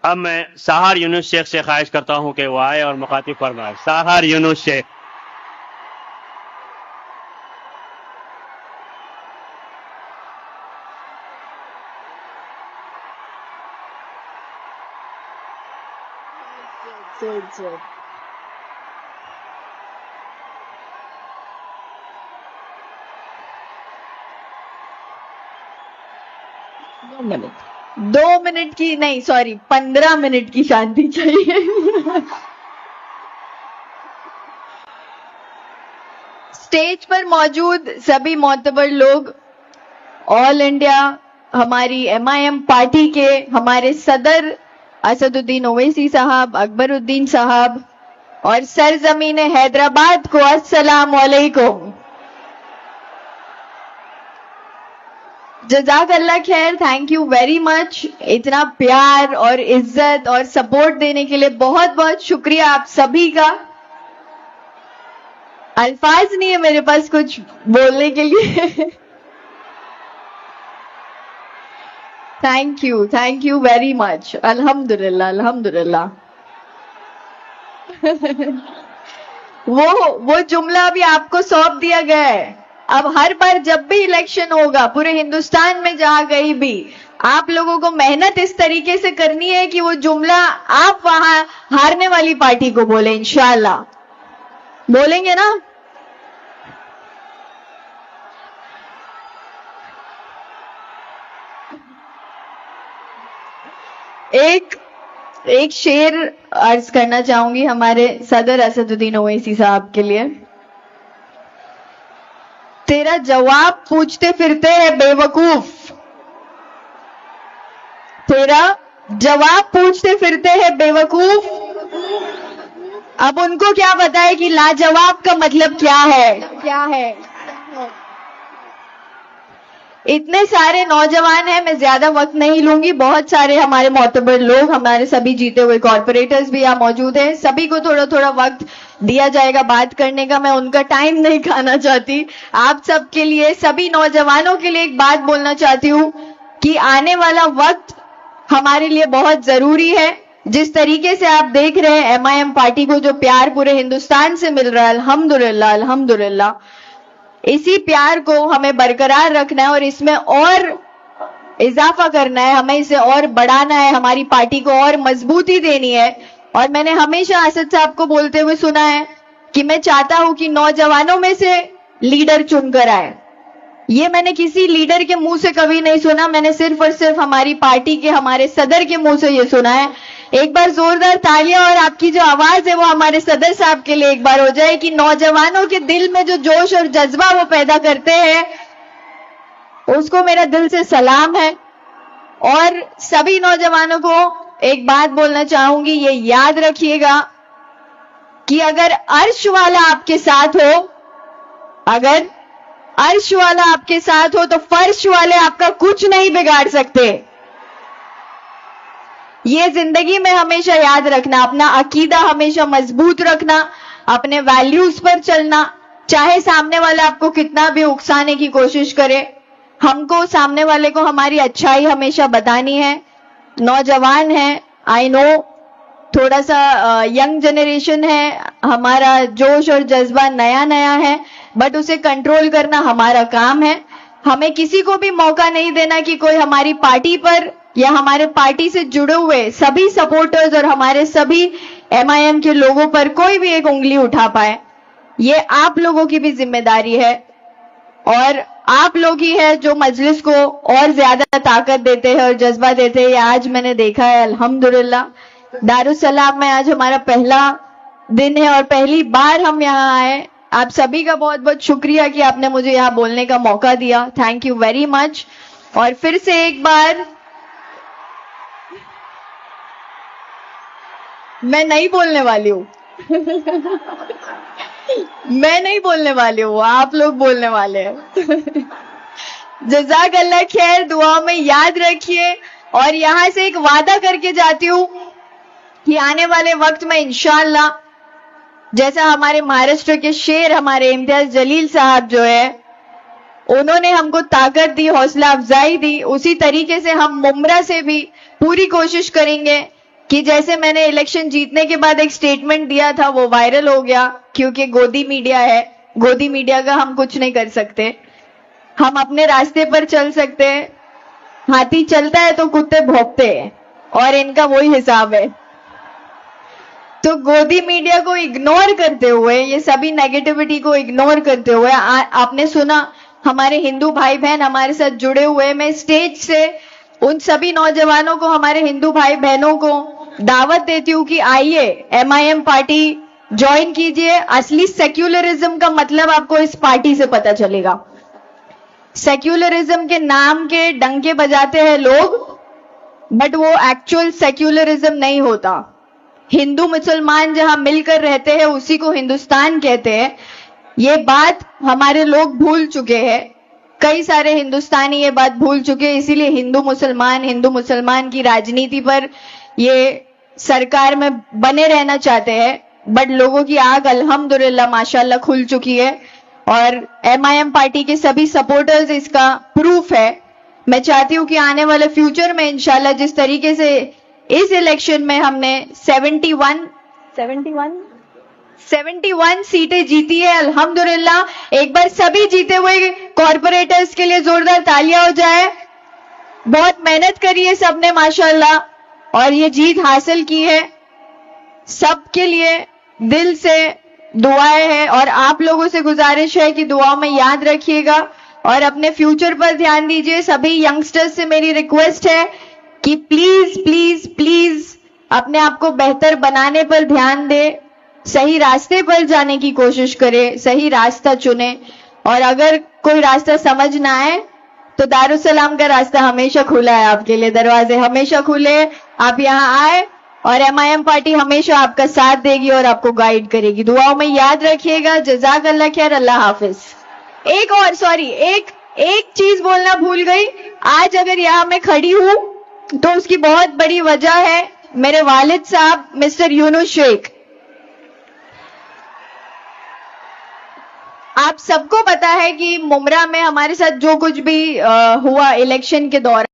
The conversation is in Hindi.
अब मैं साहर यूनुस शेख से ख्वाहिश करता हूं कि वो आए और मुखातिब फरमाए। साहर यूनुस शेख। दो मिनट की नहीं, सॉरी 15 मिनट की शांति चाहिए। स्टेज पर मौजूद सभी मोतबर लोग, ऑल इंडिया हमारी MIM पार्टी के हमारे सदर असदुद्दीन ओवैसी साहब, अकबरुद्दीन साहब और सरजमीन हैदराबाद को अस्सलाम वालेकुम। जज़ाकल्लाह खैर, थैंक यू वेरी मच। इतना प्यार और इज्जत और सपोर्ट देने के लिए बहुत बहुत शुक्रिया आप सभी का। अल्फाज नहीं है मेरे पास कुछ बोलने के लिए। Thank you very much. अल्हम्दुलिल्लाह अल्हम्दुलिल्लाह। वो जुमला भी आपको सौंप दिया गया है। अब हर बार जब भी इलेक्शन होगा पूरे हिंदुस्तान में जहां कहीं भी, आप लोगों को मेहनत इस तरीके से करनी है कि वो जुमला आप वहां हारने वाली पार्टी को बोले। इंशाअल्लाह बोलेंगे ना? एक शेर अर्ज करना चाहूंगी हमारे सदर असदुद्दीन ओवैसी साहब के लिए। तेरा जवाब पूछते फिरते हैं बेवकूफ, तेरा जवाब पूछते फिरते हैं बेवकूफ। अब उनको क्या पता है कि लाजवाब का मतलब क्या है। इतने सारे नौजवान हैं, मैं ज्यादा वक्त नहीं लूंगी। बहुत सारे हमारे मोतबर लोग, हमारे सभी जीते हुए कॉर्पोरेटर्स भी यहाँ मौजूद हैं। सभी को थोड़ा थोड़ा वक्त दिया जाएगा बात करने का, मैं उनका टाइम नहीं खाना चाहती। आप सबके लिए, सभी नौजवानों के लिए एक बात बोलना चाहती हूँ कि आने वाला वक्त हमारे लिए बहुत जरूरी है। जिस तरीके से आप देख रहे हैं MIM पार्टी को जो प्यार पूरे हिंदुस्तान से मिल रहा है, अल्हम्दुलिल्लाह अल्हम्दुलिल्लाह, इसी प्यार को हमें बरकरार रखना है और इसमें और इजाफा करना है, हमें इसे और बढ़ाना है, हमारी पार्टी को और मजबूती देनी है। और मैंने हमेशा असद साहब को बोलते हुए सुना है कि मैं चाहता हूं कि नौजवानों में से लीडर चुनकर आए। ये मैंने किसी लीडर के मुंह से कभी नहीं सुना, मैंने सिर्फ और सिर्फ हमारी पार्टी के हमारे सदर के मुंह से ये सुना है। एक बार जोरदार तालियां और आपकी जो आवाज है वो हमारे सदर साहब के लिए एक बार हो जाए कि नौजवानों के दिल में जो जोश और जज्बा वो पैदा करते हैं, उसको मेरा दिल से सलाम है। और सभी नौजवानों को एक बात बोलना चाहूंगी, ये याद रखिएगा कि अगर अर्श वाला आपके साथ हो, अगर अर्श वाला आपके साथ हो तो फर्श वाले आपका कुछ नहीं बिगाड़ सकते। ये जिंदगी में हमेशा याद रखना, अपना अकीदा हमेशा मजबूत रखना, अपने वैल्यूज पर चलना। चाहे सामने वाला आपको कितना भी उकसाने की कोशिश करे, हमको सामने वाले को हमारी अच्छाई हमेशा बतानी है। नौजवान है, आई नो थोड़ा सा यंग जनरेशन है, हमारा जोश और जज्बा नया नया है, बट उसे कंट्रोल करना हमारा काम है। हमें किसी को भी मौका नहीं देना कि कोई हमारी पार्टी पर या हमारे पार्टी से जुड़े हुए सभी सपोर्टर्स और हमारे सभी MIM के लोगों पर कोई भी एक उंगली उठा पाए। ये आप लोगों की भी जिम्मेदारी है और आप लोग ही है जो मजलिस को और ज्यादा ताकत देते हैं और जज्बा देते हैं। आज मैंने देखा है अल्हम्दुलिल्लाह दारुस्सलाम में आज हमारा पहला दिन है और पहली बार हम यहाँ आए। आप सभी का बहुत बहुत शुक्रिया कि आपने मुझे यहाँ बोलने का मौका दिया। Thank you very much. और फिर से एक बार मैं नहीं बोलने वाली हूँ मैं नहीं बोलने वाली हूँ, आप लोग बोलने वाले हैं। जज़ाकल्लाह खैर, दुआ में याद रखिए। और यहाँ से एक वादा करके जाती हूँ कि आने वाले वक्त में इंशाअल्लाह, जैसा हमारे महाराष्ट्र के शेर हमारे इम्तियाज जलील साहब जो है, उन्होंने हमको ताकत दी, हौसला अफजाई दी, उसी तरीके से हम मुमरा से भी पूरी कोशिश करेंगे कि जैसे मैंने इलेक्शन जीतने के बाद एक स्टेटमेंट दिया था वो वायरल हो गया, क्योंकि गोदी मीडिया है, गोदी मीडिया का हम कुछ नहीं कर सकते, हम अपने रास्ते पर चल सकते हैं। हाथी चलता है तो कुत्ते भौंकते हैं और इनका वही हिसाब है। तो गोदी मीडिया को इग्नोर करते हुए, ये सभी नेगेटिविटी को इग्नोर करते हुए, आपने सुना हमारे हिंदू भाई बहन हमारे साथ जुड़े हुए, मैं स्टेज से उन सभी नौजवानों को, हमारे हिंदू भाई बहनों को दावत देती हूँ कि आइए MIM पार्टी ज्वाइन कीजिए। असली सेक्युलरिज्म का मतलब आपको इस पार्टी से पता चलेगा। सेक्युलरिज्म के नाम के डंके बजाते हैं लोग, बट वो एक्चुअल सेक्युलरिज्म नहीं होता। हिंदू मुसलमान जहां मिलकर रहते हैं उसी को हिंदुस्तान कहते हैं। ये बात हमारे लोग भूल चुके हैं, कई सारे हिंदुस्तानी ये बात भूल चुके हैं, इसीलिए हिंदू मुसलमान की राजनीति पर ये सरकार में बने रहना चाहते हैं। बट लोगों की आंख अल्हम्दुलिल्लाह माशाल्लाह खुल चुकी है और MIM पार्टी के सभी सपोर्टर्स इसका प्रूफ है। मैं चाहती हूं कि आने वाले फ्यूचर में इंशाल्लाह जिस तरीके से इस इलेक्शन में हमने 71 सीटें जीती है अल्हम्दुलिल्लाह, एक बार सभी जीते हुए कॉर्पोरेटर्स के लिए जोरदार तालियां हो जाए। बहुत मेहनत करी है सबने माशाल्लाह और ये जीत हासिल की है। सबके लिए दिल से दुआएं हैं और आप लोगों से गुजारिश है कि दुआओं में याद रखिएगा और अपने फ्यूचर पर ध्यान दीजिए। सभी यंगस्टर्स से मेरी रिक्वेस्ट है कि प्लीज प्लीज प्लीज अपने आप को बेहतर बनाने पर ध्यान दे, सही रास्ते पर जाने की कोशिश करे, सही रास्ता चुने। और अगर कोई रास्ता समझ ना आए तो दारुसलाम का रास्ता हमेशा खुला है आपके लिए, दरवाजे हमेशा खुले, आप यहाँ आए और MIM पार्टी हमेशा आपका साथ देगी और आपको गाइड करेगी। दुआओं में याद रखिएगा। जज़ाकल्लाह खैर, अल्लाह हाफिज। एक और एक चीज बोलना भूल गई। आज अगर यहाँ मैं खड़ी हूं तो उसकी बहुत बड़ी वजह है मेरे वालिद साहब मिस्टर यूनुस शेख। आप सबको पता है कि मुमरा में हमारे साथ जो कुछ भी हुआ इलेक्शन के दौरान,